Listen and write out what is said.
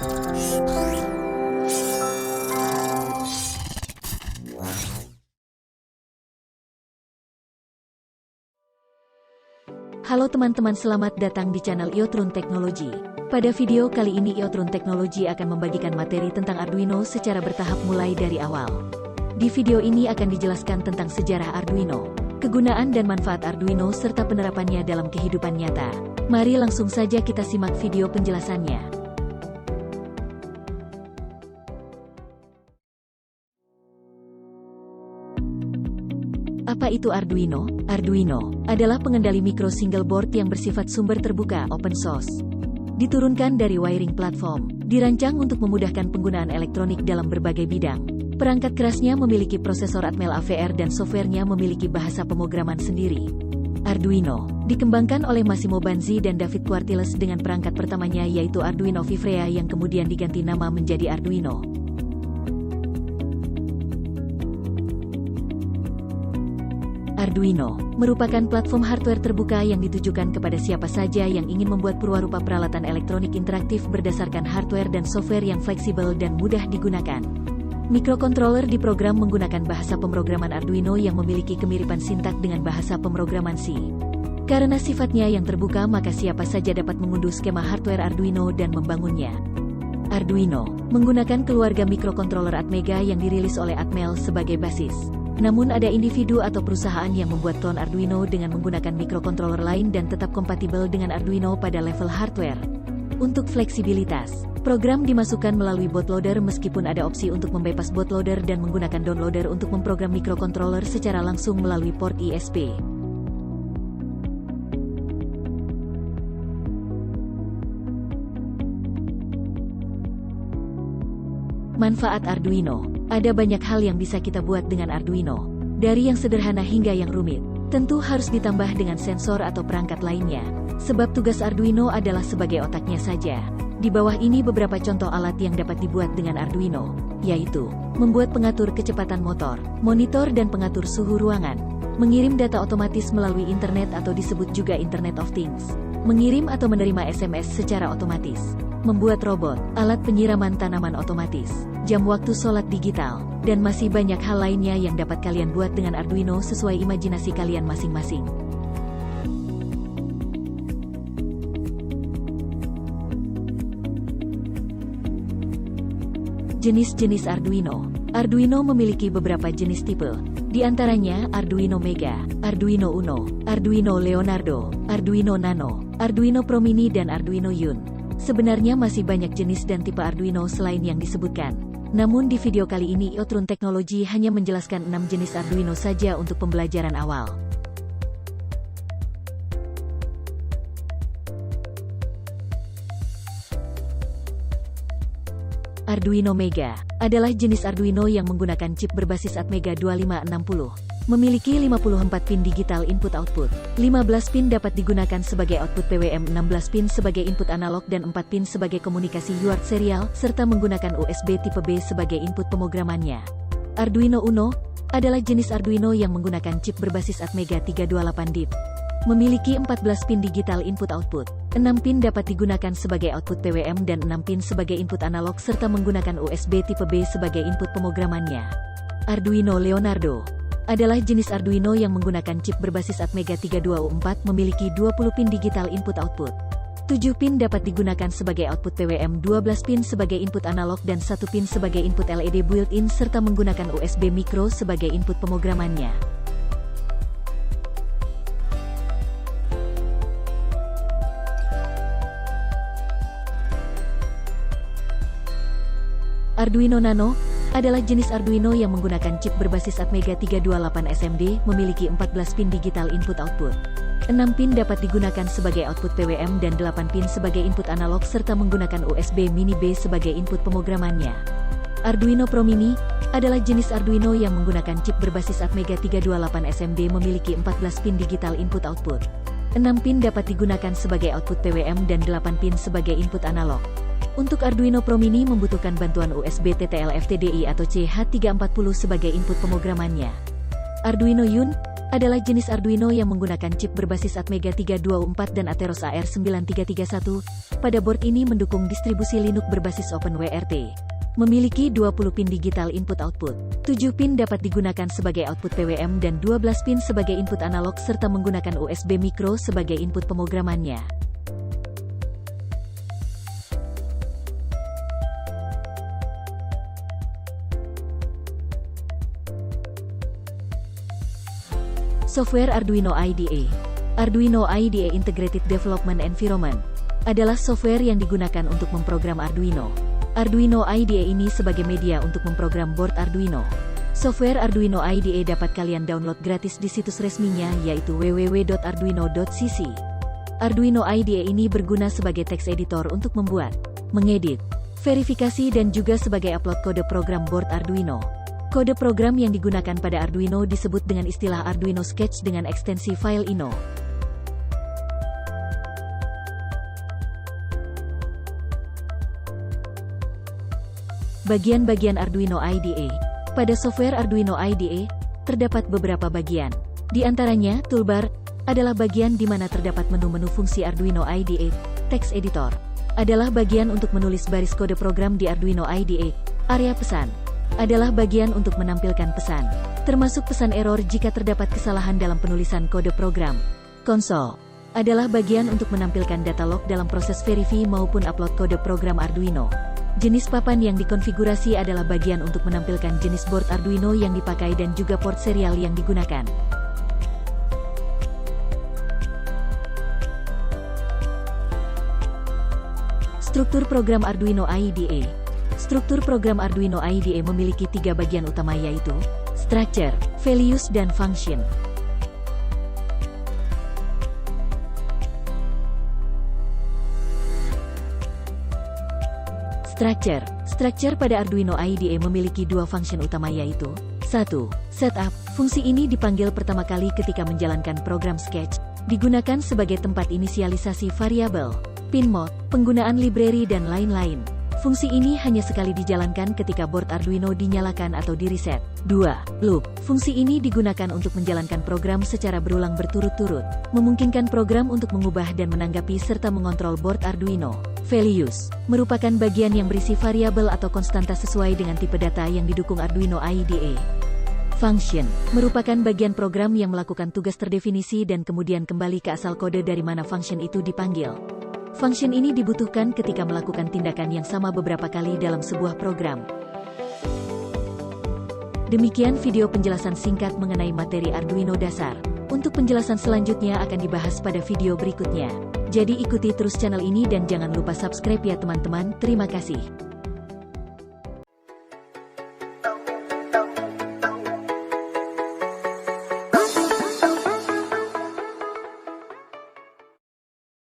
Halo teman-teman, selamat datang di channel Iotrun Teknologi. Pada video kali ini Iotrun Teknologi akan membagikan materi tentang Arduino secara bertahap mulai dari awal. Di video ini akan dijelaskan tentang sejarah Arduino, kegunaan dan manfaat Arduino serta penerapannya dalam kehidupan nyata. Mari langsung saja kita simak video penjelasannya. Apa itu Arduino? Arduino adalah pengendali mikro single board yang bersifat sumber terbuka open source. Diturunkan dari Wiring Platform, dirancang untuk memudahkan penggunaan elektronik dalam berbagai bidang. Perangkat kerasnya memiliki prosesor Atmel AVR dan softwarenya memiliki bahasa pemrograman sendiri. Arduino dikembangkan oleh Massimo Banzi dan David Quartiles dengan perangkat pertamanya yaitu Arduino Vivrea yang kemudian diganti nama menjadi Arduino. Arduino merupakan platform hardware terbuka yang ditujukan kepada siapa saja yang ingin membuat purwarupa peralatan elektronik interaktif berdasarkan hardware dan software yang fleksibel dan mudah digunakan. Mikrokontroler diprogram menggunakan bahasa pemrograman Arduino yang memiliki kemiripan sintak dengan bahasa pemrograman C. Karena sifatnya yang terbuka, maka siapa saja dapat mengunduh skema hardware Arduino dan membangunnya. Arduino menggunakan keluarga mikrokontroler Atmega yang dirilis oleh Atmel sebagai basis. Namun ada individu atau perusahaan yang membuat klon Arduino dengan menggunakan mikrokontroler lain dan tetap kompatibel dengan Arduino pada level hardware. Untuk fleksibilitas, program dimasukkan melalui bootloader meskipun ada opsi untuk membypass bootloader dan menggunakan downloader untuk memprogram mikrokontroler secara langsung melalui port ISP. Manfaat Arduino. Ada banyak hal yang bisa kita buat dengan Arduino. Dari yang sederhana hingga yang rumit. Tentu harus ditambah dengan sensor atau perangkat lainnya. Sebab tugas Arduino adalah sebagai otaknya saja. Di bawah ini beberapa contoh alat yang dapat dibuat dengan Arduino, yaitu membuat pengatur kecepatan motor, monitor dan pengatur suhu ruangan, mengirim data otomatis melalui internet atau disebut juga Internet of Things, mengirim atau menerima SMS secara otomatis, membuat robot, alat penyiraman tanaman otomatis, jam waktu sholat digital, dan masih banyak hal lainnya yang dapat kalian buat dengan Arduino sesuai imajinasi kalian masing-masing. Jenis-jenis Arduino. Arduino memiliki beberapa jenis tipe, di antaranya Arduino Mega, Arduino Uno, Arduino Leonardo, Arduino Nano, Arduino Pro Mini dan Arduino Yun. Sebenarnya masih banyak jenis dan tipe Arduino selain yang disebutkan. Namun di video kali ini Iotrun Teknologi hanya menjelaskan 6 jenis Arduino saja untuk pembelajaran awal. Arduino Mega adalah jenis Arduino yang menggunakan chip berbasis Atmega 2560. Memiliki 54 pin digital input-output, 15 pin dapat digunakan sebagai output PWM, 16 pin sebagai input analog dan 4 pin sebagai komunikasi UART serial, serta menggunakan USB tipe B sebagai input pemrogramannya. Arduino Uno adalah jenis Arduino yang menggunakan chip berbasis Atmega 328DIP. Memiliki 14 pin digital input-output, 6 pin dapat digunakan sebagai output PWM dan 6 pin sebagai input analog serta menggunakan USB tipe B sebagai input pemrogramannya. Arduino Leonardo adalah jenis Arduino yang menggunakan chip berbasis Atmega 32U4, memiliki 20 pin digital input-output. 7 pin dapat digunakan sebagai output PWM, 12 pin sebagai input analog dan 1 pin sebagai input LED built-in serta menggunakan USB micro sebagai input pemrogramannya. Arduino Nano adalah jenis Arduino yang menggunakan chip berbasis Atmega 328 SMD, memiliki 14 pin digital input-output. 6 pin dapat digunakan sebagai output PWM dan 8 pin sebagai input analog serta menggunakan USB Mini B sebagai input pemrogramannya. Arduino Pro Mini adalah jenis Arduino yang menggunakan chip berbasis Atmega 328 SMD, memiliki 14 pin digital input-output. 6 pin dapat digunakan sebagai output PWM dan 8 pin sebagai input analog. Untuk Arduino Pro Mini membutuhkan bantuan USB TTL FTDI atau CH340 sebagai input pemrogramannya. Arduino Yun adalah jenis Arduino yang menggunakan chip berbasis Atmega 324 dan Atheros AR9331. Pada board ini mendukung distribusi Linux berbasis OpenWRT. Memiliki 20 pin digital input-output. 7 pin dapat digunakan sebagai output PWM dan 12 pin sebagai input analog serta menggunakan USB micro sebagai input pemrogramannya. Software Arduino IDE. Arduino IDE Integrated Development Environment adalah software yang digunakan untuk memprogram Arduino. Arduino IDE ini sebagai media untuk memprogram board Arduino. Software Arduino IDE dapat kalian download gratis di situs resminya yaitu www.arduino.cc. Arduino IDE ini berguna sebagai text editor untuk membuat, mengedit, verifikasi dan juga sebagai upload kode program board Arduino. Kode program yang digunakan pada Arduino disebut dengan istilah Arduino Sketch dengan ekstensi file ino. Bagian-bagian Arduino IDE. Pada software Arduino IDE, terdapat beberapa bagian. Di antaranya, toolbar adalah bagian di mana terdapat menu-menu fungsi Arduino IDE. Text editor adalah bagian untuk menulis baris kode program di Arduino IDE. Area pesan adalah bagian untuk menampilkan pesan, termasuk pesan error jika terdapat kesalahan dalam penulisan kode program. Konsol adalah bagian untuk menampilkan data log dalam proses verify maupun upload kode program Arduino. Jenis papan yang dikonfigurasi adalah bagian untuk menampilkan jenis board Arduino yang dipakai dan juga port serial yang digunakan. Struktur program Arduino IDE. Struktur program Arduino IDE memiliki 3 bagian utama yaitu structure, values, dan function. Structure pada Arduino IDE memiliki 2 function utama yaitu 1. Setup. Fungsi ini dipanggil pertama kali ketika menjalankan program Sketch, digunakan sebagai tempat inisialisasi variabel, pin mode, penggunaan library dan lain-lain. Fungsi ini hanya sekali dijalankan ketika board Arduino dinyalakan atau di-reset. 2. Loop. Fungsi ini digunakan untuk menjalankan program secara berulang berturut-turut, memungkinkan program untuk mengubah dan menanggapi serta mengontrol board Arduino. Values merupakan bagian yang berisi variabel atau konstanta sesuai dengan tipe data yang didukung Arduino IDE. Function merupakan bagian program yang melakukan tugas terdefinisi dan kemudian kembali ke asal kode dari mana function itu dipanggil. Function ini dibutuhkan ketika melakukan tindakan yang sama beberapa kali dalam sebuah program. Demikian video penjelasan singkat mengenai materi Arduino dasar. Untuk penjelasan selanjutnya akan dibahas pada video berikutnya. Jadi ikuti terus channel ini dan jangan lupa subscribe ya teman-teman. Terima kasih.